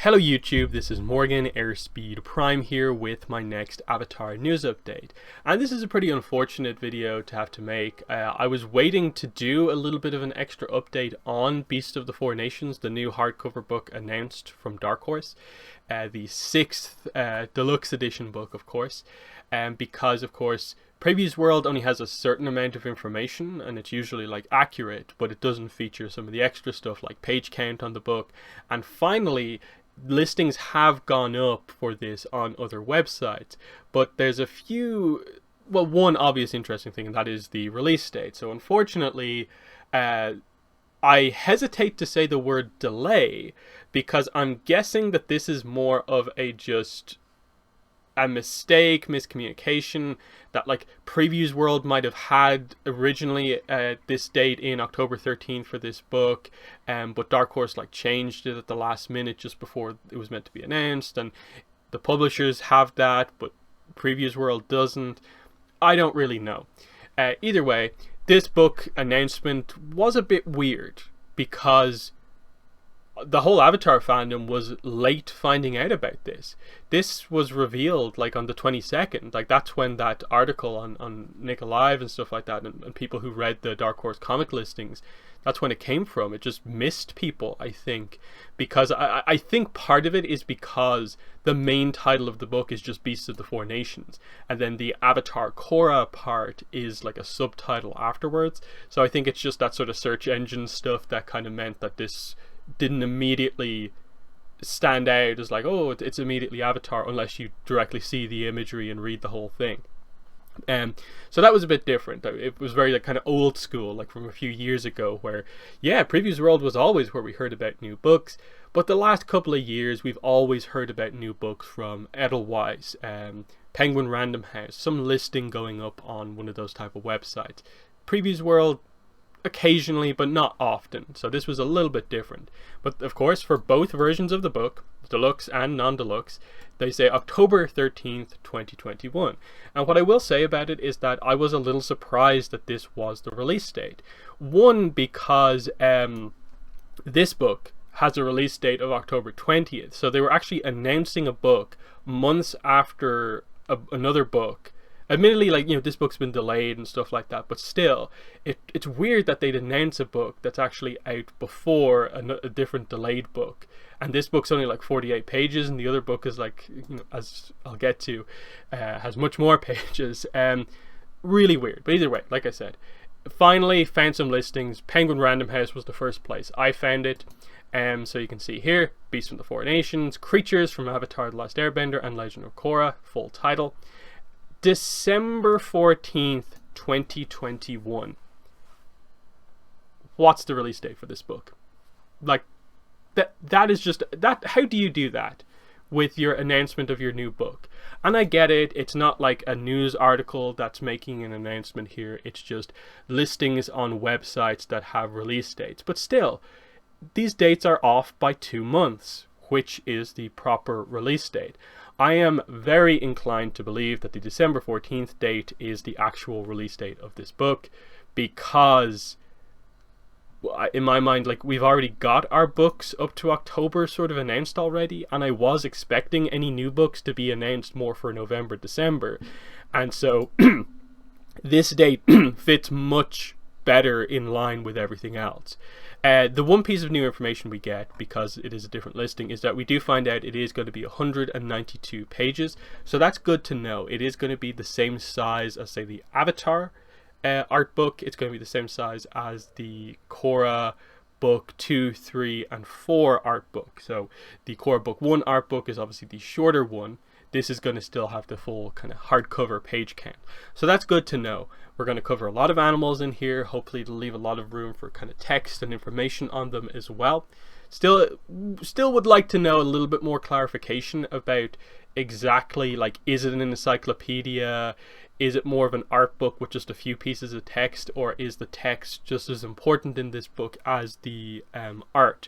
Hello YouTube, this is Morgan Airspeed Prime here with my next Avatar news update. And this is a pretty unfortunate video to have to make. I was waiting to do a little bit of an extra update on Beast of the Four Nations, the new hardcover book announced from Dark Horse. The 6th deluxe edition book, of course. Because, of course, Previews World only has a certain amount of information and it's usually like accurate, but it doesn't feature some of the extra stuff like page count on the book. And finally, listings have gone up for this on other websites, but there's a few, well, one obvious interesting thing, and that is the release date. So unfortunately, I hesitate to say the word delay because I'm guessing that this is more of a just a mistake, miscommunication, that like Previews World might have had originally this date in October 13th for this book, but Dark Horse like changed it at the last minute just before it was meant to be announced, and the publishers have that, but Previews World doesn't. I don't really know. Either way, this book announcement was a bit weird because the whole Avatar fandom was late finding out about this. This was revealed like on the 22nd. Like that's when that article on Nick Alive and stuff like that, and people who read the Dark Horse comic listings, that's when it came from. It just missed people, I think, because I think part of it is because the main title of the book is just Beasts of the Four Nations, and then the Avatar Korra part is like a subtitle afterwards. So I think it's just that sort of search engine stuff that kind of meant that this didn't immediately stand out as like, oh, it's immediately Avatar, unless you directly see the imagery and read the whole thing. So that was a bit different. It was very like kind of old school, like from a few years ago, where yeah, Previews World was always where we heard about new books, but the last couple of years we've always heard about new books from Edelweiss, Penguin Random House, some listing going up on one of those type of websites. Previews World occasionally, but not often. So this was a little bit different. But of course, for both versions of the book, deluxe and non-deluxe, they say October 13th, 2021. And what I will say about it is that I was a little surprised that this was the release date. One, because this book has a release date of October 20th. So they were actually announcing a book months after another book. Admittedly, like, you know, this book's been delayed and stuff like that, but still, it's weird that they'd announce a book that's actually out before a different delayed book. And this book's only like 48 pages, and the other book is like, you know, as I'll get to, has much more pages. Really weird. But either way, like I said, finally found some listings. Penguin Random House was the first place I found it. So you can see here, Beasts from the Four Nations, Creatures from Avatar: The Last Airbender and Legend of Korra, full title. December 14th, 2021. What's the release date for this book? Like, that is just, that, how do you do that with your announcement of your new book? And I get it, it's not like a news article that's making an announcement here, it's just listings on websites that have release dates. But still, these dates are off by 2 months, which is the proper release date. I am very inclined to believe that the December 14th date is the actual release date of this book, because in my mind, like, we've already got our books up to October sort of announced already, and I was expecting any new books to be announced more for November, December, and so this date fits much better in line with everything else. The one piece of new information we get, because it is a different listing, is that we do find out it is going to be 192 pages. So that's good to know. It is going to be the same size as, say, the Avatar art book. It's going to be the same size as the Korra book 2, 3, and 4 art book. So the Korra book 1 art book is obviously the shorter one. This is going to still have the full kind of hardcover page count. So that's good to know. We're going to cover a lot of animals in here. Hopefully it'll leave a lot of room for kind of text and information on them as well. Still would like to know a little bit more clarification about exactly, like, is it an encyclopedia? Is it more of an art book with just a few pieces of text, or is the text just as important in this book as the art?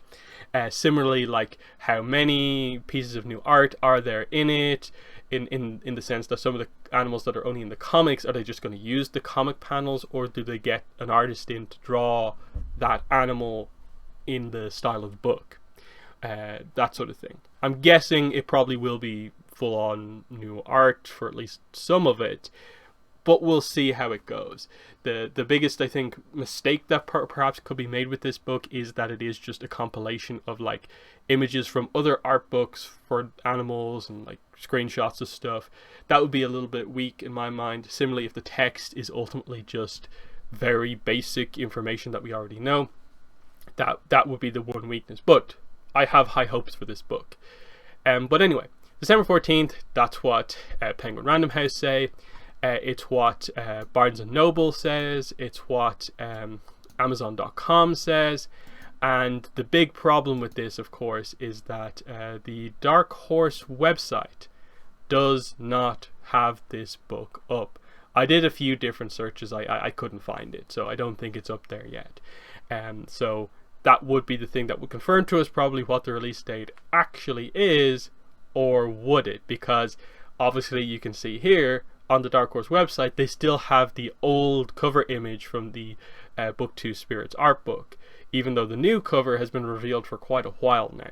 Similarly, like, how many pieces of new art are there in it? In the sense that some of the animals that are only in the comics, are they just going to use the comic panels, or do they get an artist in to draw that animal in the style of the book? That sort of thing. I'm guessing it probably will be full on new art for at least some of it, but we'll see how it goes. The biggest, I think, mistake that perhaps could be made with this book is that it is just a compilation of like images from other art books for animals and like screenshots of stuff. That would be a little bit weak in my mind. Similarly, if the text is ultimately just very basic information that we already know, that would be the one weakness. But I have high hopes for this book. But anyway, December 14th, that's what Penguin Random House say. It's what Barnes & Noble says. It's what Amazon.com says. And the big problem with this, of course, is that the Dark Horse website does not have this book up. I did a few different searches. I couldn't find it, so I don't think it's up there yet. So that would be the thing that would confirm to us probably what the release date actually is, or would it? Because obviously you can see here on the Dark Horse website, they still have the old cover image from the Book 2 Spirits art book, even though the new cover has been revealed for quite a while now.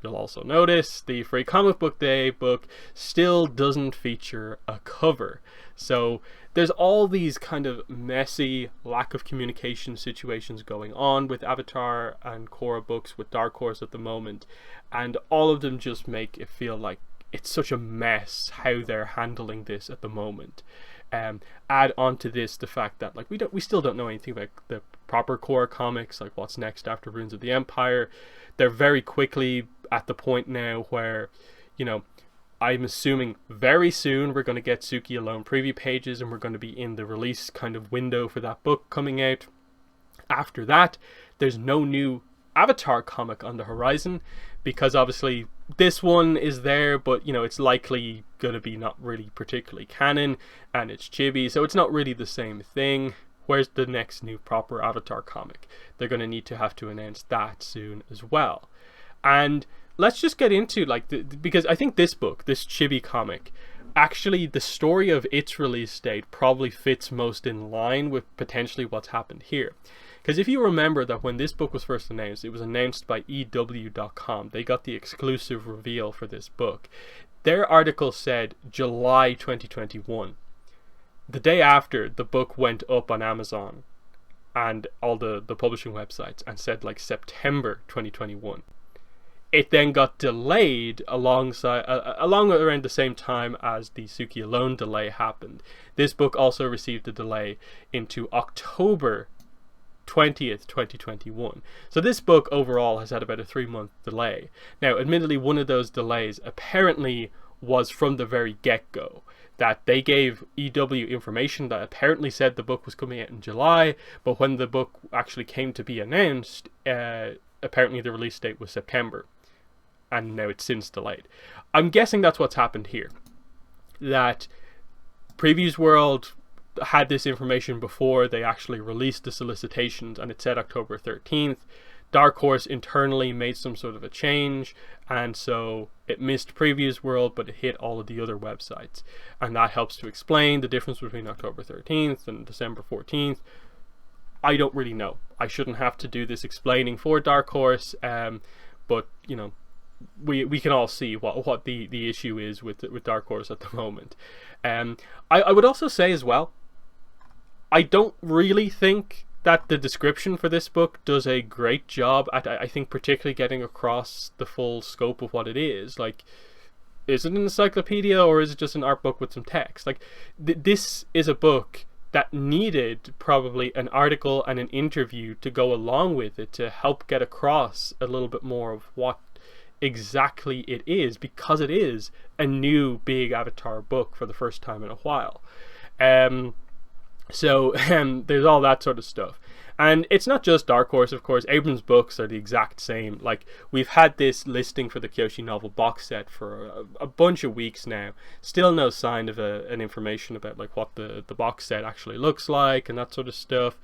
You'll also notice the Free Comic Book Day book still doesn't feature a cover. So there's all these kind of messy lack of communication situations going on with Avatar and Korra books with Dark Horse at the moment, and all of them just make it feel like it's such a mess how they're handling this at the moment. Add on to this the fact that like we still don't know anything about the proper Korra comics, like what's next after Ruins of the Empire. They're very quickly at the point now where, you know, I'm assuming very soon we're going to get Suki Alone preview pages, and we're going to be in the release kind of window for that book coming out. After that, there's no new Avatar comic on the horizon, because obviously this one is there, but you know, it's likely going to be not really particularly canon, and it's chibi, so it's not really the same thing. Where's the next new proper Avatar comic? They're going to have to announce that soon as well. And let's just get into like because I think this book, this chibi comic, actually the story of its release date probably fits most in line with potentially what's happened here. Because if you remember that when this book was first announced, it was announced by EW.com. They got the exclusive reveal for this book. Their article said July 2021. The day after, the book went up on Amazon and all the publishing websites and said like September 2021. It then got delayed along around the same time as the Suki Alone delay happened. This book also received a delay into October 20th, 2021. So this book overall has had about a 3-month delay. Now, admittedly, one of those delays apparently was from the very get-go, that they gave EW information that apparently said the book was coming out in July, but when the book actually came to be announced, apparently the release date was September, and now it's since delayed. I'm guessing that's what's happened here, that Previews World had this information before they actually released the solicitations, and it said October 13th. Dark Horse internally made some sort of a change, and so it missed Previews World, but it hit all of the other websites, and that helps to explain the difference between October 13th and December 14th. I don't really know. I shouldn't have to do this explaining for Dark Horse, but you know, we can all see what the issue is with Dark Horse at the moment. I would also say as well, I don't really think that the description for this book does a great job at, I think, particularly getting across the full scope of what it is. Like, is it an encyclopedia or is it just an art book with some text? Like, this is a book that needed probably an article and an interview to go along with it to help get across a little bit more of what exactly it is, because it is a new big Avatar book for the first time in a while. So there's all that sort of stuff. And it's not just Dark Horse, of course. Abrams' books are the exact same. Like, we've had this listing for the Kyoshi novel box set for a bunch of weeks now. Still no sign of an information about like what the box set actually looks like and that sort of stuff.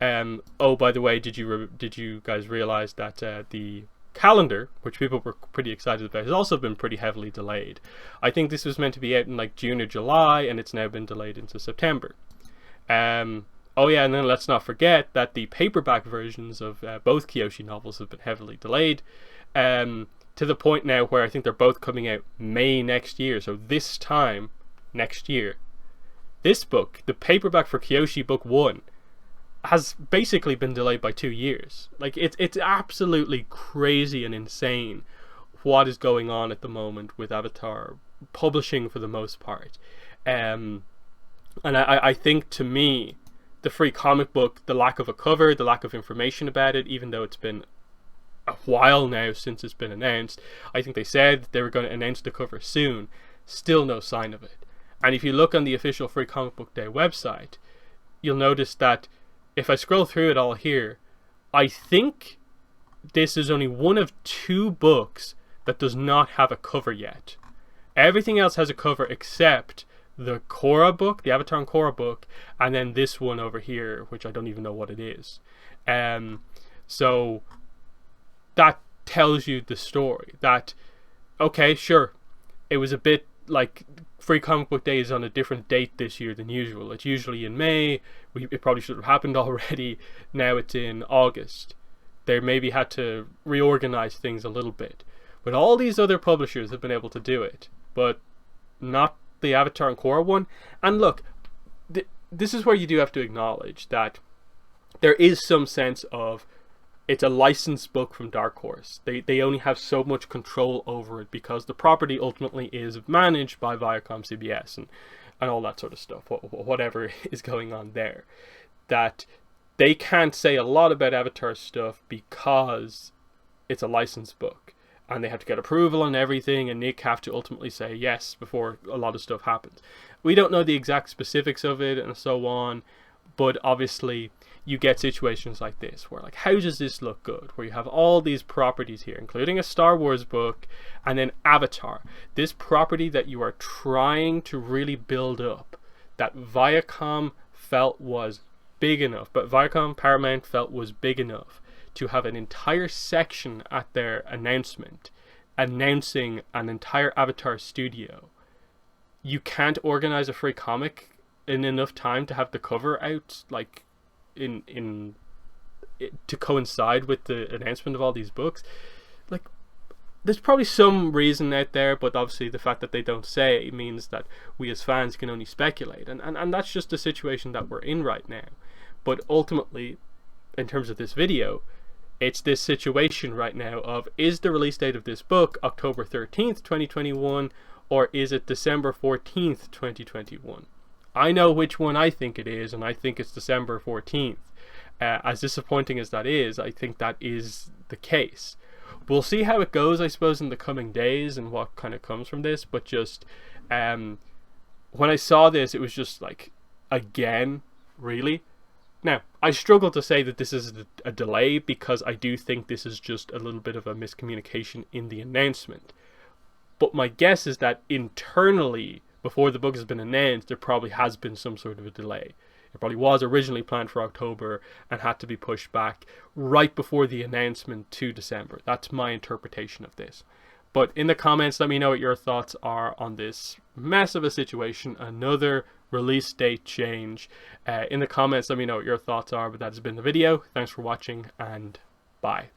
Oh, by the way, did you guys realize that the calendar, which people were pretty excited about, has also been pretty heavily delayed? I think this was meant to be out in like June or July, and it's now been delayed into September. Oh yeah, and then let's not forget that the paperback versions of both Kyoshi novels have been heavily delayed. to the point now where I think they're both coming out May next year. So this time next year, this book, the paperback for Kyoshi Book 1, has basically been delayed by 2 years. Like, it's absolutely crazy and insane what is going on at the moment with Avatar publishing for the most part. And I think, to me, the free comic book, the lack of a cover, the lack of information about it, even though it's been a while now since it's been announced. I think they said they were going to announce the cover soon. Still no sign of it. And if you look on the official Free Comic Book Day website, you'll notice that if I scroll through it all here, I think this is only one of 2 books that does not have a cover yet. Everything else has a cover except the Korra book, the Avatar and Korra book, and then this one over here, which I don't even know what it is. So that tells you the story. That, okay, sure, it was a bit like Free Comic Book Day is on a different date this year than usual. It's usually in May. It probably should have happened already. Now it's in August. They maybe had to reorganize things a little bit. But all these other publishers have been able to do it, but not the Avatar and Korra one. And look, this is where you do have to acknowledge that there is some sense of, it's a licensed book from Dark Horse. They only have so much control over it because the property ultimately is managed by Viacom CBS and all that sort of stuff, whatever is going on there. That they can't say a lot about Avatar stuff because it's a licensed book. And they have to get approval on everything, and Nick have to ultimately say yes before a lot of stuff happens. We don't know the exact specifics of it and so on, but obviously you get situations like this where, like, how does this look good? Where you have all these properties here, including a Star Wars book, and then Avatar. This property that you are trying to really build up, that Viacom felt was big enough, but Viacom Paramount felt was big enough to have an entire section at their announcement announcing an entire Avatar studio. You can't organize a free comic in enough time to have the cover out, like, to coincide with the announcement of all these books. Like, there's probably some reason out there, but obviously the fact that they don't say means that we as fans can only speculate, and that's just the situation that we're in right now. But ultimately, in terms of this video, it's this situation right now of, is the release date of this book October 13th, 2021, or is it December 14th, 2021? I know which one I think it is, and I think it's December 14th. As disappointing as that is, I think that is the case. We'll see how it goes, I suppose, in the coming days and what kind of comes from this, but just when I saw this, it was just like, again, really? Now, I struggle to say that this is a delay because I do think this is just a little bit of a miscommunication in the announcement. But my guess is that internally, before the book has been announced, there probably has been some sort of a delay. It probably was originally planned for October and had to be pushed back right before the announcement to December. That's my interpretation of this. But in the comments, let me know what your thoughts are on this mess of a situation, another release date change. In the comments, let me know what your thoughts are, but that has been the video. Thanks for watching, and bye.